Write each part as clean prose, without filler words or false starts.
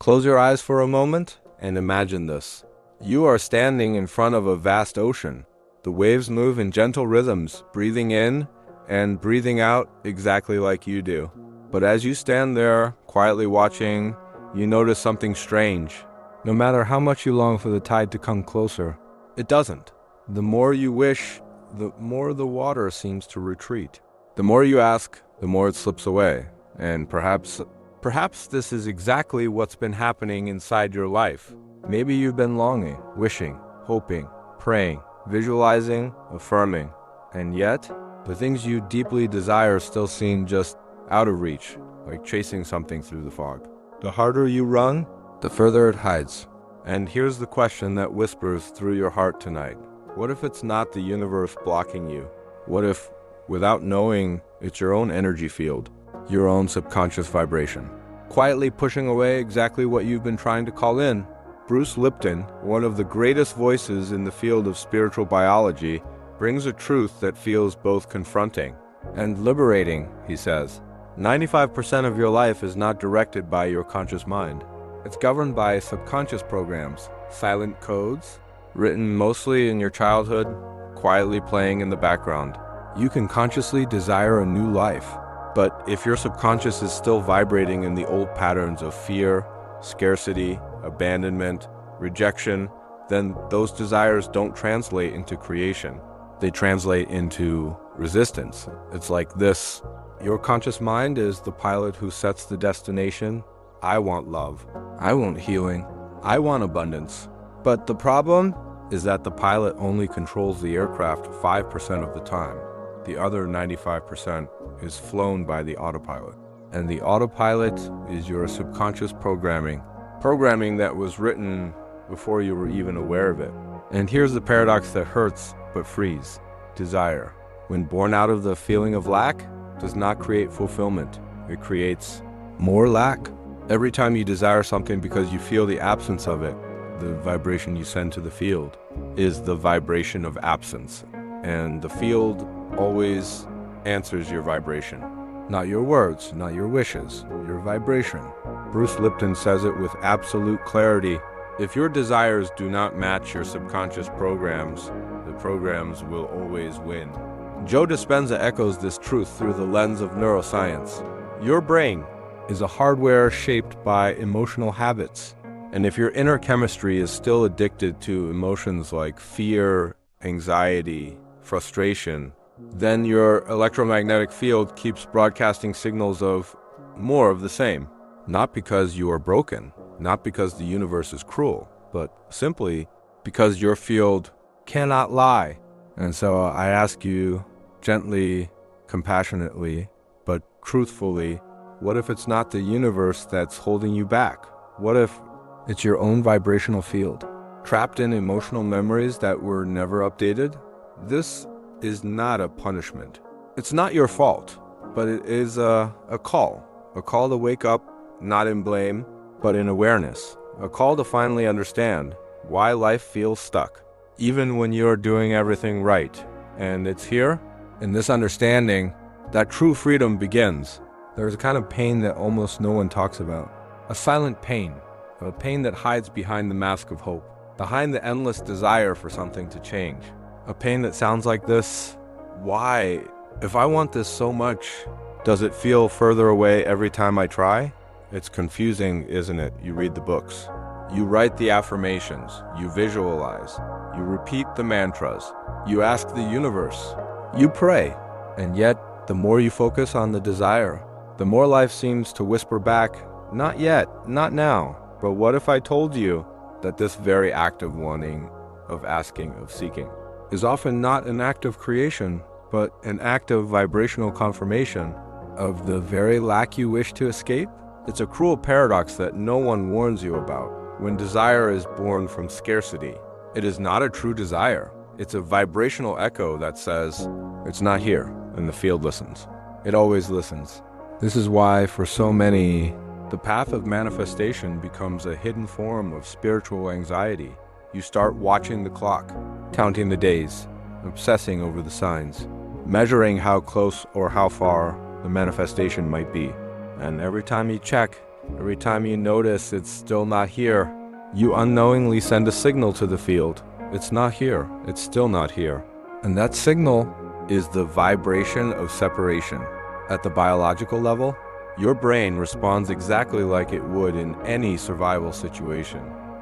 Close your eyes for a moment and imagine this. You are standing in front of a vast ocean. The waves move in gentle rhythms, breathing in and breathing out exactly like you do. But as you stand there, quietly watching, you notice something strange. No matter how much you long for the tide to come closer, it doesn't. The more you wish, the more the water seems to retreat. The more you ask, the more it slips away. And perhaps this is exactly what's been happening inside your life. Maybe you've been longing, wishing, hoping, praying, visualizing, affirming. And yet, the things you deeply desire still seem just out of reach, like chasing something through the fog. The harder you run, the further it hides. And here's the question that whispers through your heart tonight. What if it's not the universe blocking you? What if, without knowing, it's your own energy field, your own subconscious vibration, quietly pushing away exactly what you've been trying to call in? Bruce Lipton, one of the greatest voices in the field of spiritual biology, brings a truth that feels both confronting and liberating, he says. 95% of your life is not directed by your conscious mind. It's governed by subconscious programs, silent codes, written mostly in your childhood, quietly playing in the background. You can consciously desire a new life, but if your subconscious is still vibrating in the old patterns of fear, scarcity, abandonment, rejection, then those desires don't translate into creation. They translate into resistance. It's like this. Your conscious mind is the pilot who sets the destination. I want love. I want healing. I want abundance. But the problem is that the pilot only controls the aircraft 5% of the time. The other 95% is flown by the autopilot. And the autopilot is your subconscious programming that was written before you were even aware of it. And here's the paradox that hurts but frees. Desire, when born out of the feeling of lack, does not create fulfillment. It creates more lack. Every time you desire something because you feel the absence of it, the vibration you send to the field is the vibration of absence. And the field always answers your vibration. Not your words, not your wishes, your vibration. Bruce Lipton says it with absolute clarity. If your desires do not match your subconscious programs, the programs will always win. Joe Dispenza echoes this truth through the lens of neuroscience. Your brain is a hardware shaped by emotional habits. And if your inner chemistry is still addicted to emotions like fear, anxiety, frustration, then your electromagnetic field keeps broadcasting signals of more of the same. Not because you are broken, not because the universe is cruel, but simply because your field cannot lie. And so I ask you gently, compassionately, but truthfully, what if it's not the universe that's holding you back? What if it's your own vibrational field, trapped in emotional memories that were never updated? This is not a punishment. It's not your fault, but it is a call to wake up, not in blame, but in awareness, a call to finally understand why life feels stuck, even when you're doing everything right. And it's here, in this understanding, that true freedom begins. There's a kind of pain that almost no one talks about, a silent pain, a pain that hides behind the mask of hope, behind the endless desire for something to change. A pain that sounds like this: why? If I want this so much, does it feel further away every time I try? It's confusing, isn't it? You read the books. You write the affirmations. You visualize. You repeat the mantras. You ask the universe. You pray. And yet, the more you focus on the desire, the more life seems to whisper back, not yet, not now. But what if I told you that this very act of wanting, of asking, of seeking, is often not an act of creation, but an act of vibrational confirmation of the very lack you wish to escape? It's a cruel paradox that no one warns you about. When desire is born from scarcity, it is not a true desire. It's a vibrational echo that says, it's not here, and the field listens. It always listens. This is why, for so many, the path of manifestation becomes a hidden form of spiritual anxiety. You start watching the clock, counting the days, obsessing over the signs, measuring how close or how far the manifestation might be. And every time you check, Every time you notice it's still not here, you unknowingly send a signal to the field. It's not here. It's still not here. And that signal is the vibration of separation. At the biological level, your brain responds exactly like it would in any survival situation.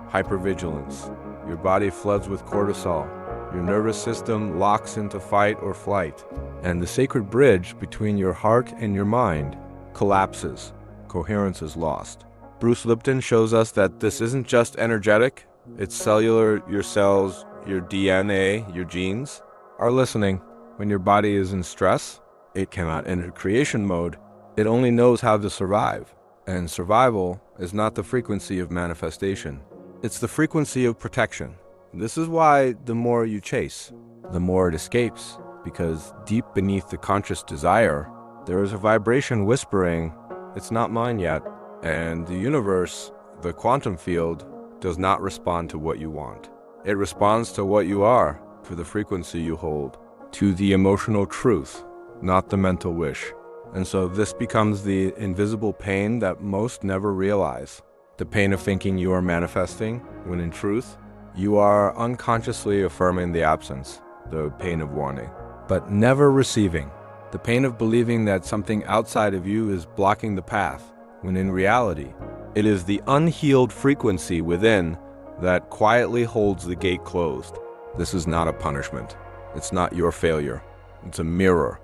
Hypervigilance. Your body floods with cortisol. Your nervous system locks into fight or flight. And the sacred bridge between your heart and your mind collapses. Coherence is lost. Bruce Lipton shows us that this isn't just energetic, it's cellular. Your cells, your DNA, your genes are listening. When your body is in stress, it cannot enter creation mode. It only knows how to survive. And survival is not the frequency of manifestation. It's the frequency of protection. This is why the more you chase, the more it escapes, because deep beneath the conscious desire, there is a vibration whispering, it's not mine yet. And the universe, the quantum field, does not respond to what you want. It responds to what you are, to the frequency you hold, to the emotional truth, not the mental wish. And so this becomes the invisible pain that most never realize. The pain of thinking you are manifesting, when in truth, you are unconsciously affirming the absence, the pain of wanting, but never receiving. The pain of believing that something outside of you is blocking the path, when in reality, it is the unhealed frequency within that quietly holds the gate closed. This is not a punishment. It's not your failure. It's a mirror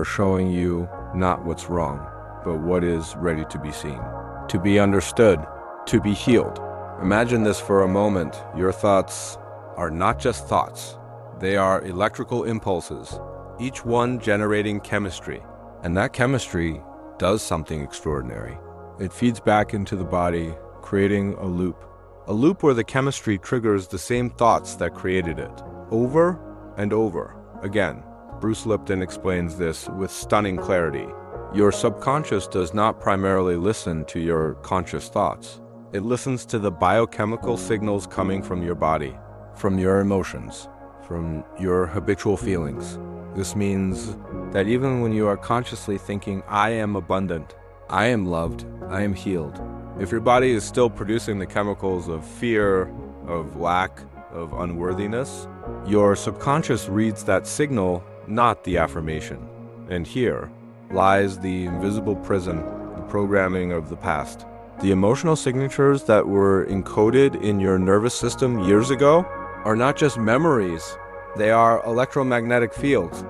showing you not what's wrong, but what is ready to be seen, to be understood, to be healed. Imagine this for a moment. Your thoughts are not just thoughts. They are electrical impulses, each one generating chemistry. And that chemistry does something extraordinary. It feeds back into the body, creating a loop where the chemistry triggers the same thoughts that created it, over and over again. Bruce Lipton explains this with stunning clarity. Your subconscious does not primarily listen to your conscious thoughts. It listens to the biochemical signals coming from your body, from your emotions, from your habitual feelings. This means that even when you are consciously thinking, I am abundant, I am loved, I am healed, if your body is still producing the chemicals of fear, of lack, of unworthiness, your subconscious reads that signal, not the affirmation. And here lies the invisible prison, the programming of the past. The emotional signatures that were encoded in your nervous system years ago are not just memories, they are electromagnetic fields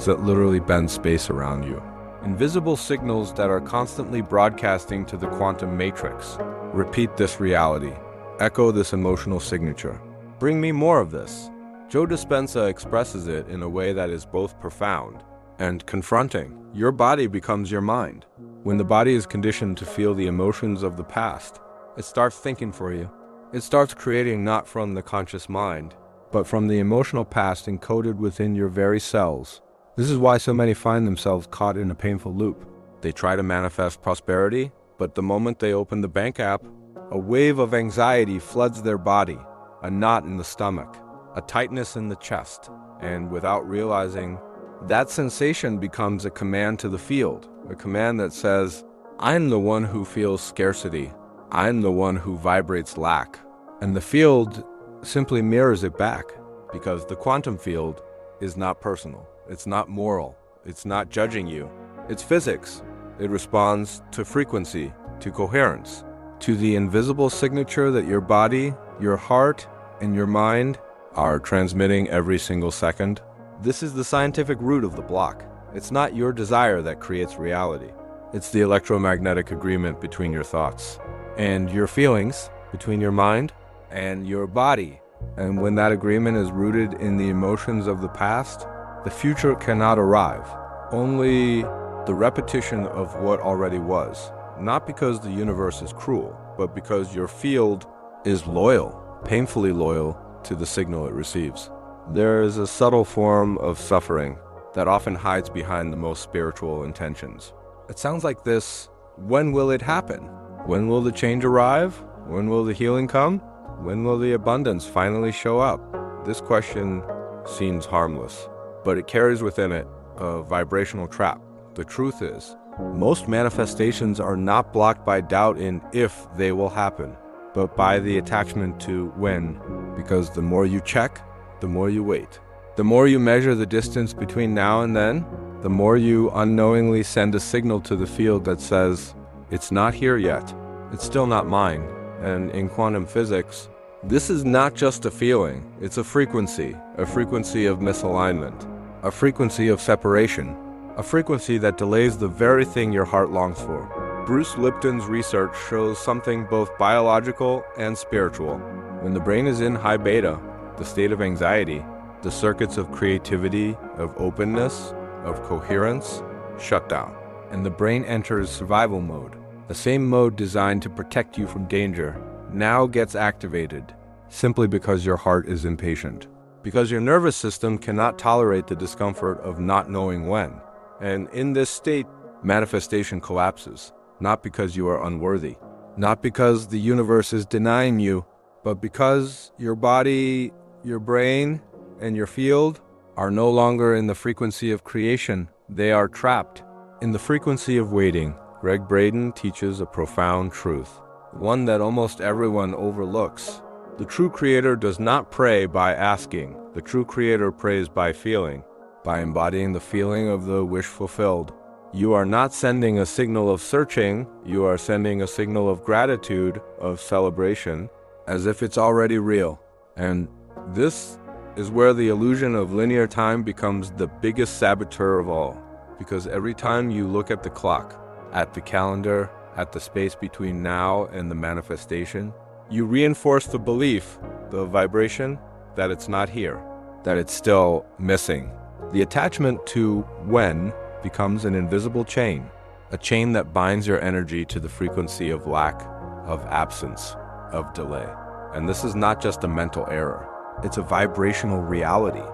that literally bend space around you. Invisible signals that are constantly broadcasting to the quantum matrix. Repeat this reality. Echo this emotional signature. Bring me more of this. Joe Dispenza expresses it in a way that is both profound and confronting. Your body becomes your mind. When the body is conditioned to feel the emotions of the past, it starts thinking for you. It starts creating not from the conscious mind, but from the emotional past encoded within your very cells. This is why so many find themselves caught in a painful loop. They try to manifest prosperity, but the moment they open the bank app, a wave of anxiety floods their body, a knot in the stomach, a tightness in the chest, and without realizing, that sensation becomes a command to the field, a command that says, I'm the one who feels scarcity. I'm the one who vibrates lack. And the field simply mirrors it back, because the quantum field is not personal. It's not moral. It's not judging you. It's physics. It responds to frequency, to coherence, to the invisible signature that your body, your heart, and your mind are transmitting every single second. This is the scientific root of the block. It's not your desire that creates reality. It's the electromagnetic agreement between your thoughts and your feelings, between your mind and your body. And when that agreement is rooted in the emotions of the past, the future cannot arrive. Only the repetition of what already was. Not because the universe is cruel, but because your field is loyal, painfully loyal to the signal it receives. There is a subtle form of suffering that often hides behind the most spiritual intentions. It sounds like this: when will it happen? When will the change arrive? When will the healing come? When will the abundance finally show up? This question seems harmless, but it carries within it a vibrational trap. The truth is, Most manifestations are not blocked by doubt in if they will happen, but by the attachment to when, because the more you check, the more you wait. The more you measure the distance between now and then, the more you unknowingly send a signal to the field that says, it's not here yet, it's still not mine. And in quantum physics, this is not just a feeling, it's a frequency of misalignment, a frequency of separation, a frequency that delays the very thing your heart longs for. Bruce Lipton's research shows something both biological and spiritual. When the brain is in high beta, the state of anxiety, the circuits of creativity, of openness, of coherence, shut down, and the brain enters survival mode. The same mode designed to protect you from danger now gets activated simply because your heart is impatient, because your nervous system cannot tolerate the discomfort of not knowing when. And in this state, manifestation collapses, not because you are unworthy, not because the universe is denying you, but because your body, your brain, and your field are no longer in the frequency of creation. They are trapped in the frequency of waiting. Greg Braden teaches a profound truth, one that almost everyone overlooks. The true creator does not pray by asking. The true creator prays by feeling, by embodying the feeling of the wish fulfilled. You are not sending a signal of searching, you are sending a signal of gratitude, of celebration, as if it's already real. And this is where the illusion of linear time becomes the biggest saboteur of all. Because every time you look at the clock, at the calendar, at the space between now and the manifestation, you reinforce the belief, the vibration, that it's not here, that it's still missing. The attachment to when becomes an invisible chain, a chain that binds your energy to the frequency of lack, of absence, of delay. And this is not just a mental error. It's a vibrational reality.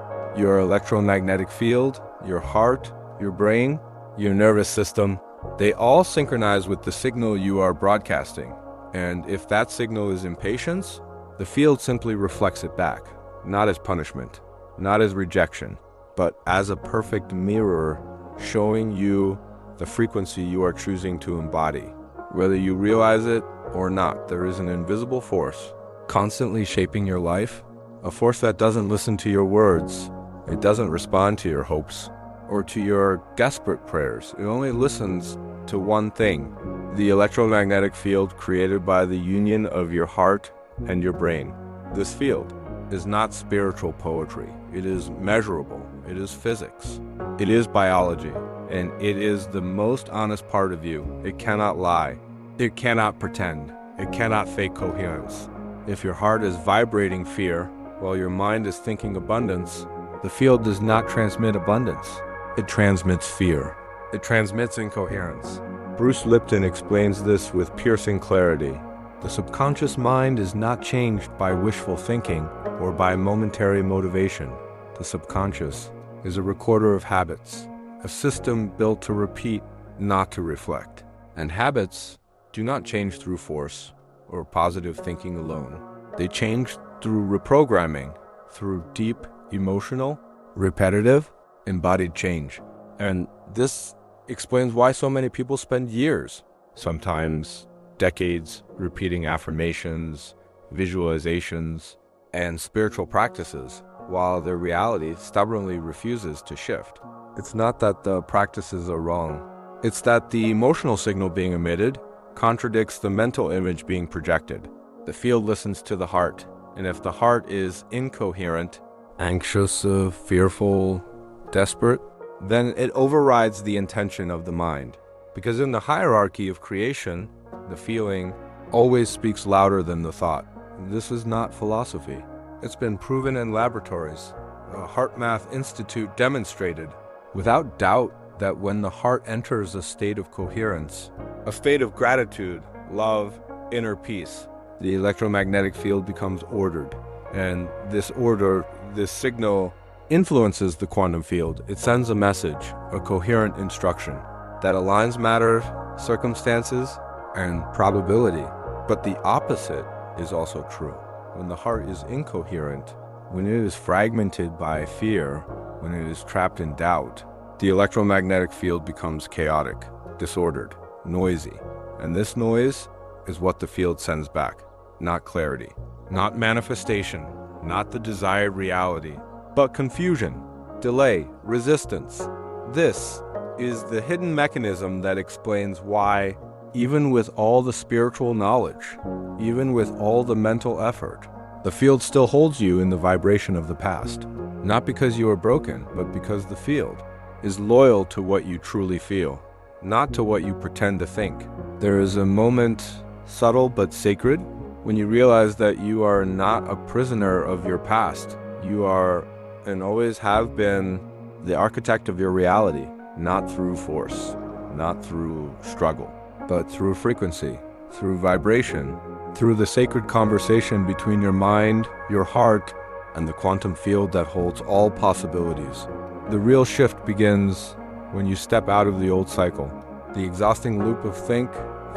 Your electromagnetic field, your heart, your brain, your nervous system, they all synchronize with the signal you are broadcasting. And if that signal is impatience, the field simply reflects it back, not as punishment, not as rejection, but as a perfect mirror showing you the frequency you are choosing to embody. Whether you realize it or not, there is an invisible force constantly shaping your life, a force that doesn't listen to your words. It doesn't respond to your hopes or to your desperate prayers. It only listens to one thing, the electromagnetic field created by the union of your heart and your brain. This field is not spiritual poetry. It is measurable. It is physics. It is biology. And it is the most honest part of you. It cannot lie. It cannot pretend. It cannot fake coherence. If your heart is vibrating fear, while your mind is thinking abundance, the field does not transmit abundance. It transmits fear. It transmits incoherence. Bruce Lipton explains this with piercing clarity. The subconscious mind is not changed by wishful thinking or by momentary motivation. The subconscious is a recorder of habits, a system built to repeat, not to reflect. And habits do not change through force or positive thinking alone. They change through reprogramming, through deep, emotional, repetitive, embodied change. And this explains why so many people spend years, sometimes decades, repeating affirmations, visualizations, and spiritual practices, while their reality stubbornly refuses to shift. It's not that the practices are wrong. It's that the emotional signal being emitted contradicts the mental image being projected. The field listens to the heart, and if the heart is incoherent, anxious, fearful, desperate, then it overrides the intention of the mind. Because in the hierarchy of creation, the feeling always speaks louder than the thought. This is not philosophy. It's been proven in laboratories. A HeartMath Institute demonstrated, without doubt, that when the heart enters a state of coherence, a state of gratitude, love, inner peace, the electromagnetic field becomes ordered. And this order, this signal, influences the quantum field. It sends a message, a coherent instruction that aligns matter, circumstances, and probability. But the opposite is also true. When the heart is incoherent, when it is fragmented by fear, when it is trapped in doubt, the electromagnetic field becomes chaotic. disordered, noisy. And this noise is what the field sends back, not clarity, not manifestation, not the desired reality, but confusion, delay, resistance. This is the hidden mechanism that explains why, even with all the spiritual knowledge, even with all the mental effort, the field still holds you in the vibration of the past. Not because you are broken, but because the field is loyal to what you truly feel, not to what you pretend to think. There is a moment, subtle but sacred, when you realize that you are not a prisoner of your past. You are, and always have been, the architect of your reality, not through force, not through struggle, but through frequency, through vibration, through the sacred conversation between your mind, your heart, and the quantum field that holds all possibilities. The real shift begins when you step out of the old cycle, the exhausting loop of think,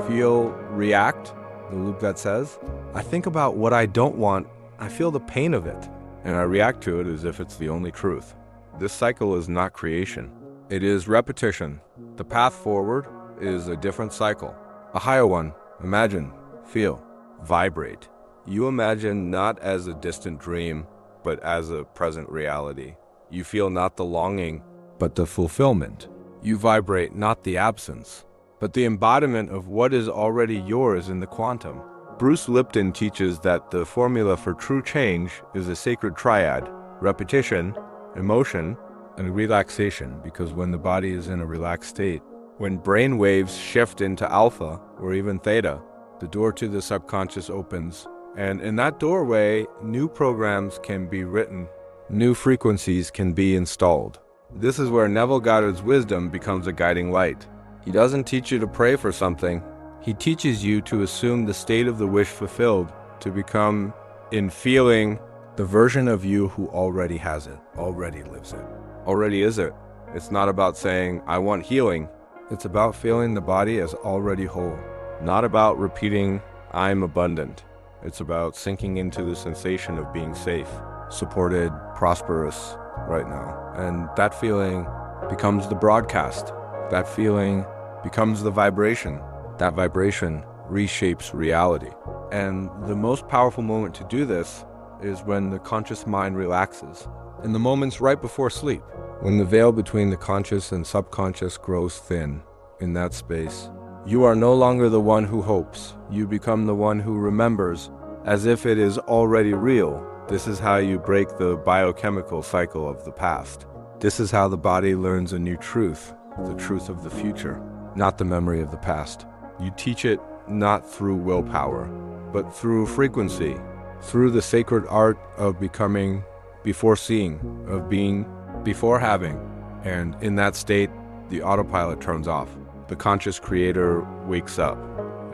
feel, react, the loop that says, I think about what I don't want, I feel the pain of it, and I react to it as if it's the only truth. This cycle is not creation. It is repetition. The path forward is a different cycle, a higher one. Imagine, feel, vibrate. You imagine not as a distant dream, but as a present reality. You feel not the longing, but the fulfillment. You vibrate not the absence, but the embodiment of what is already yours in the quantum. Bruce Lipton teaches that the formula for true change is a sacred triad: repetition, emotion, and relaxation, because when the body is in a relaxed state, when brain waves shift into alpha or even theta, the door to the subconscious opens, and in that doorway, new programs can be written, new frequencies can be installed. This is where Neville Goddard's wisdom becomes a guiding light. He doesn't teach you to pray for something. He teaches you to assume the state of the wish fulfilled, to become, in feeling, the version of you who already has it, already lives it, already is it. It's not about saying, I want healing. It's about feeling the body as already whole. Not about repeating, I'm abundant. It's about sinking into the sensation of being safe, supported, prosperous right now. And that feeling becomes the broadcast. That feeling becomes the vibration. That vibration reshapes reality. And the most powerful moment to do this is when the conscious mind relaxes. In the moments right before sleep, when the veil between the conscious and subconscious grows thin. In that space, you are no longer the one who hopes. You become the one who remembers, as if it is already real. This is how you break the biochemical cycle of the past. This is how the body learns a new truth, the truth of the future, not the memory of the past. You teach it not through willpower, but through frequency, through the sacred art of becoming before seeing, of being before having. And in that state, the autopilot turns off. The conscious creator wakes up.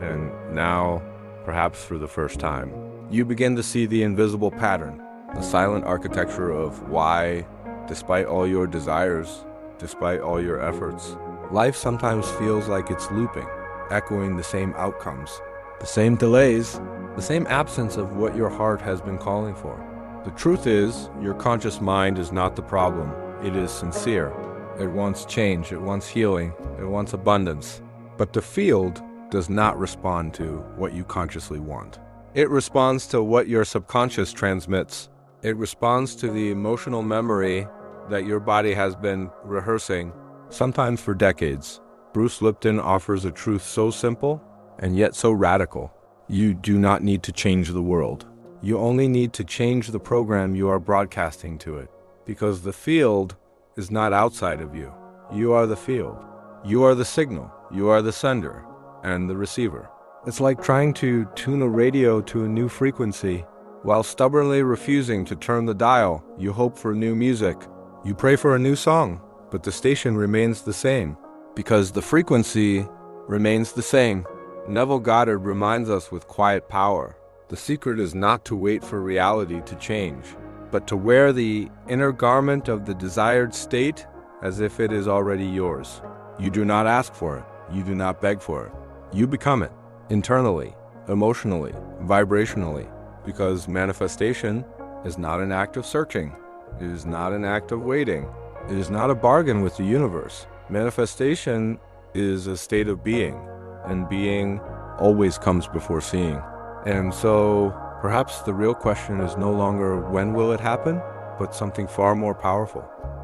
And now, perhaps for the first time, you begin to see the invisible pattern, the silent architecture of why, despite all your desires, despite all your efforts, life sometimes feels like it's looping, echoing the same outcomes, the same delays, the same absence of what your heart has been calling for. The truth is, your conscious mind is not the problem. It is sincere. It wants change, it wants healing, it wants abundance. But the field does not respond to what you consciously want. It responds to what your subconscious transmits. It responds to the emotional memory that your body has been rehearsing, sometimes for decades. Bruce Lipton offers a truth so simple and yet so radical. You do not need to change the world. You only need to change the program you are broadcasting to it, because the field is not outside of you. You are the field. You are the signal. You are the sender and the receiver. It's like trying to tune a radio to a new frequency while stubbornly refusing to turn the dial. You hope for new music. You pray for a new song, but the station remains the same because the frequency remains the same. Neville Goddard reminds us with quiet power, the secret is not to wait for reality to change, but to wear the inner garment of the desired state as if it is already yours. You do not ask for it. You do not beg for it. You become it, internally, emotionally, vibrationally, because manifestation is not an act of searching. It is not an act of waiting. It is not a bargain with the universe. Manifestation is a state of being, and being always comes before seeing. And so perhaps the real question is no longer when will it happen, but something far more powerful.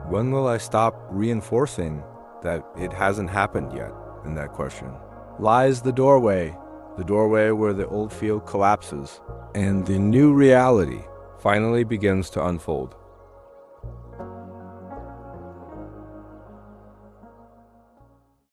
When will I stop reinforcing that it hasn't happened yet in that question? Lies the doorway where the old field collapses, and the new reality finally begins to unfold.